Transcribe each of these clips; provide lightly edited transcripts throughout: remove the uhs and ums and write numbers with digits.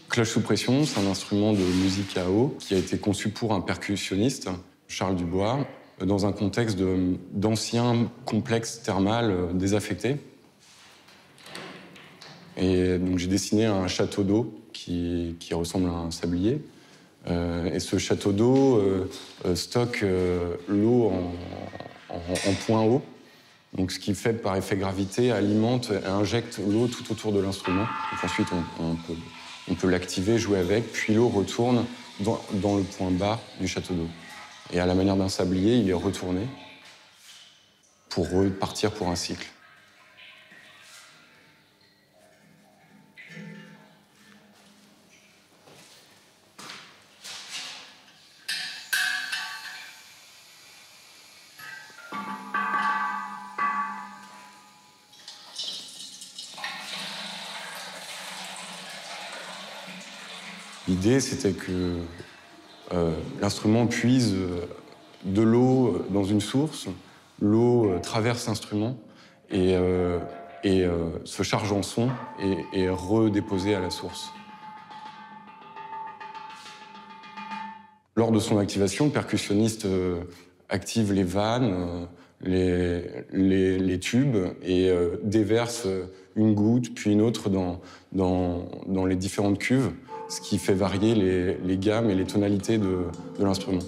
Cloche sous pression, c'est un instrument de musique à eau qui a été conçu pour un percussionniste, Charles Dubois, dans un contexte d'anciens complexes thermales désaffectés. Et donc j'ai dessiné un château d'eau qui ressemble à un sablier. Et ce château d'eau stocke l'eau en point haut. Donc ce qui fait par effet gravité alimente et injecte l'eau tout autour de l'instrument. Donc ensuite on peut l'activer, jouer avec, puis l'eau retourne dans le point bas du château d'eau. Et à la manière d'un sablier, il est retourné pour repartir pour un cycle. L'idée, c'était que l'instrument puise de l'eau dans une source, l'eau traverse l'instrument et se charge en son et est redéposée à la source. Lors de son activation, le percussionniste active les vannes, les tubes et déverse une goutte puis une autre dans les différentes cuves, ce qui fait varier les gammes et les tonalités de l'instrument.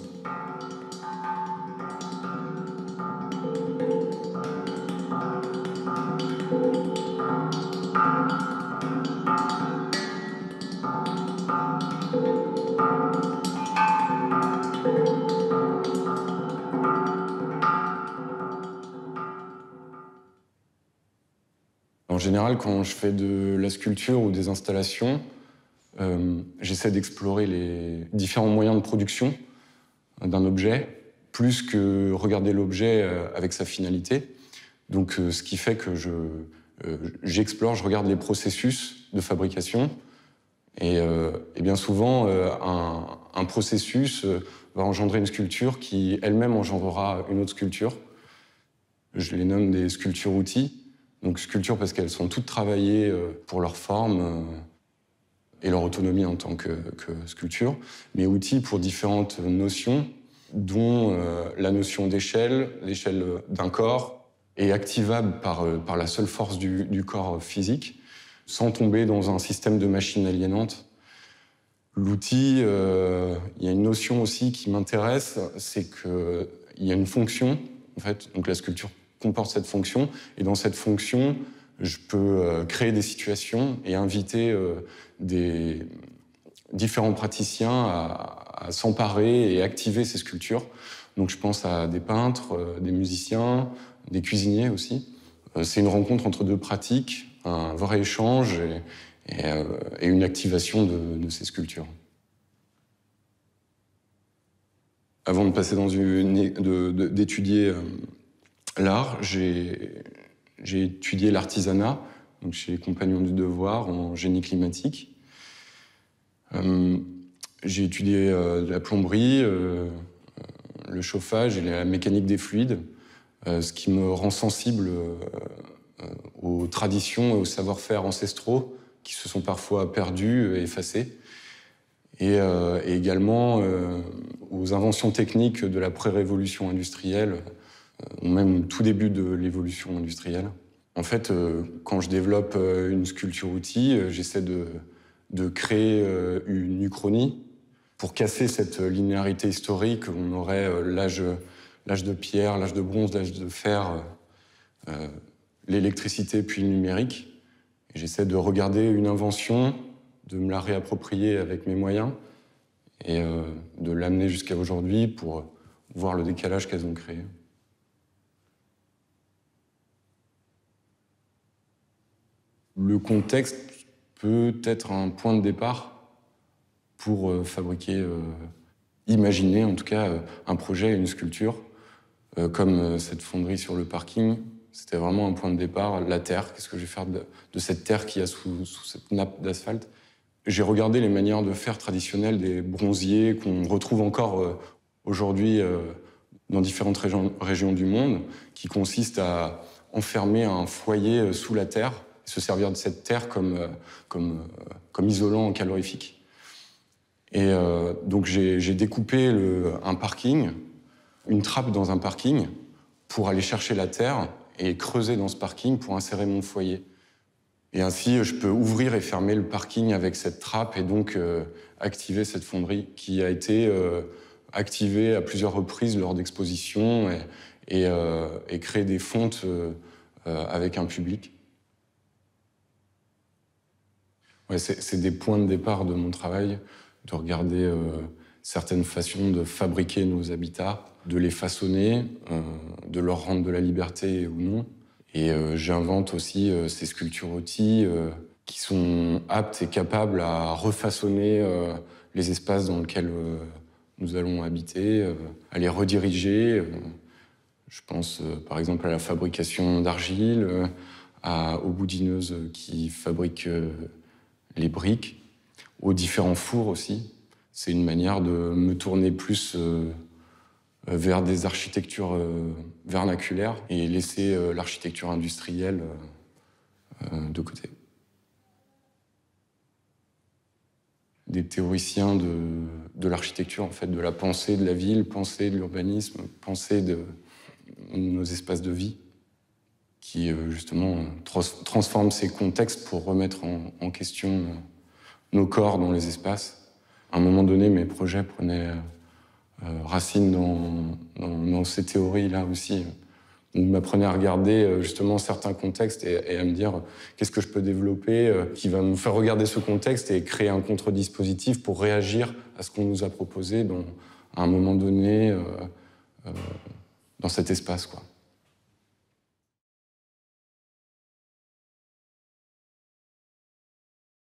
En général, quand je fais de la sculpture ou des installations, j'essaie d'explorer les différents moyens de production d'un objet, plus que regarder l'objet avec sa finalité. Donc, ce qui fait que j'explore, je regarde les processus de fabrication. Et bien souvent, un processus va engendrer une sculpture qui elle-même engendrera une autre sculpture. Je les nomme des sculptures-outils. Donc sculptures parce qu'elles sont toutes travaillées pour leur forme et leur autonomie en tant que sculpture, mais outils pour différentes notions, dont la notion d'échelle, l'échelle d'un corps, est activable par la seule force du corps physique, sans tomber dans un système de machine aliénante. L'outil, il y a une notion aussi qui m'intéresse, c'est qu'il y a une fonction, en fait, donc la sculpture comporte cette fonction, et dans cette fonction, je peux créer des situations et inviter des différents praticiens à s'emparer et activer ces sculptures. Donc je pense à des peintres, des musiciens, des cuisiniers aussi. C'est une rencontre entre deux pratiques, un vrai échange et une activation de ces sculptures. Avant de passer d'étudier l'art, j'ai étudié l'artisanat, donc chez les Compagnons du Devoir en génie climatique. J'ai étudié la plomberie, le chauffage et la mécanique des fluides, ce qui me rend sensible aux traditions et aux savoir-faire ancestraux qui se sont parfois perdus et effacés, et également aux inventions techniques de la pré-révolution industrielle, ou même tout début de l'évolution industrielle. En fait, quand je développe une sculpture-outil, j'essaie de créer une uchronie pour casser cette linéarité historique. On aurait l'âge de pierre, l'âge de bronze, l'âge de fer, l'électricité puis le numérique. Et j'essaie de regarder une invention, de me la réapproprier avec mes moyens et de l'amener jusqu'à aujourd'hui pour voir le décalage qu'elles ont créé. Le contexte peut être un point de départ pour fabriquer, imaginer en tout cas, un projet, une sculpture, comme cette fonderie sur le parking. C'était vraiment un point de départ, la terre. Qu'est-ce que je vais faire de cette terre qu'il y a sous cette nappe d'asphalte? J'ai regardé les manières de faire traditionnelles des bronziers qu'on retrouve encore aujourd'hui dans différentes régions du monde, qui consistent à enfermer un foyer sous la terre et se servir de cette terre comme isolant calorifique. Et donc j'ai découpé un parking, une trappe dans un parking, pour aller chercher la terre et creuser dans ce parking pour insérer mon foyer. Et ainsi, je peux ouvrir et fermer le parking avec cette trappe et donc activer cette fonderie qui a été activée à plusieurs reprises lors d'expositions et créer des fontes avec un public. Ouais, c'est des points de départ de mon travail, de regarder certaines façons de fabriquer nos habitats, de les façonner, de leur rendre de la liberté ou non. Et j'invente aussi ces sculptures-outils qui sont aptes et capables à refaçonner les espaces dans lesquels nous allons habiter, à les rediriger. Je pense par exemple à la fabrication d'argile, aux boudineuses qui fabriquent les briques, aux différents fours aussi. C'est une manière de me tourner plus vers des architectures vernaculaires et laisser l'architecture industrielle de côté. Des théoriciens de l'architecture, en fait, de la pensée de la ville, pensée de l'urbanisme, pensée de nos espaces de vie, qui justement transforment ces contextes pour remettre en question nos corps dans les espaces. À un moment donné, mes projets prenaient racine dans ces théories-là aussi. Donc, m'apprenait à regarder justement certains contextes et à me dire qu'est-ce que je peux développer qui va me faire regarder ce contexte et créer un contre-dispositif pour réagir à ce qu'on nous a proposé à un moment donné dans cet espace, quoi.